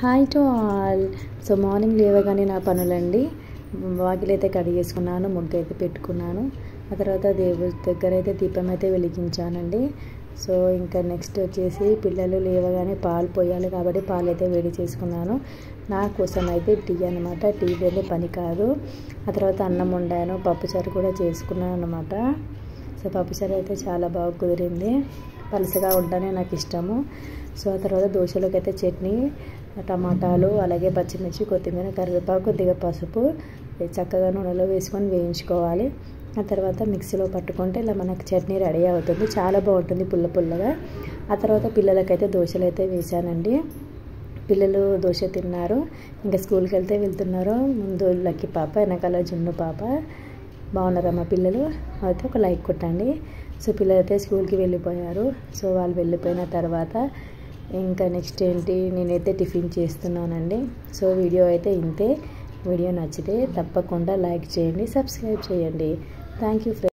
Hi to all. So morning లేవగానే నా పనులండి. వాకిలైతే కడిగేసుకున్నాను, ముగ్గు అయితే పెట్టుకున్నాను. ఆ తర్వాత దేవుడి దగ్గర అయితే దీపం అయితే వెలిగించానండి. సో ఇంకా నెక్స్ట్ వచ్చేసి పిల్లలు లేవగానే పాలు పోయాలి కాబట్టి పాలు అయితే వేడి చేసుకున్నాను. నా కోసం అయితే టీ అనమాట. టీ లేని పని కాదు. ఆ తర్వాత అన్నం వండాను, పప్పుచారు కూడా చేసుకున్నాను అనమాట. సో పప్పుచారు అయితే చాలా బాగా కుదిరింది. పలుసగా ఉంటేనే నాకు ఇష్టము. సో ఆ తర్వాత దోశలోకి అయితే చట్నీ, టమాటాలు, అలాగే పచ్చిమిర్చి, కొత్తిమీర, కరివేపాకు, కొద్దిగా పసుపు చక్కగా నూనెలో వేసుకొని వేయించుకోవాలి. ఆ తర్వాత మిక్సీలో పట్టుకుంటే ఇలా మనకు చట్నీ రెడీ అవుతుంది. చాలా బాగుంటుంది పుల్ల పుల్లగా. ఆ తర్వాత పిల్లలకైతే దోశలు అయితే వేసానండి. పిల్లలు దోశ తిన్నారు. ఇంకా స్కూల్కి వెళ్తున్నారు. ముందు లక్కీ పాప, వెనకాల జున్ను పాప. బాగున్నారమ్మా పిల్లలు? అయితే ఒక లైక్ కొట్టండి. సో పిల్లలు అయితే స్కూల్కి వెళ్ళిపోయారు. సో వాళ్ళు వెళ్ళిపోయిన తర్వాత ఇంకా నెక్స్ట్ ఏంటి, నేనైతే టిఫిన్ చేస్తున్నానండి. సో వీడియో అయితే ఇంతే. వీడియో నచ్చితే తప్పకుండా లైక్ చేయండి, సబ్స్క్రైబ్ చేయండి. Thank you.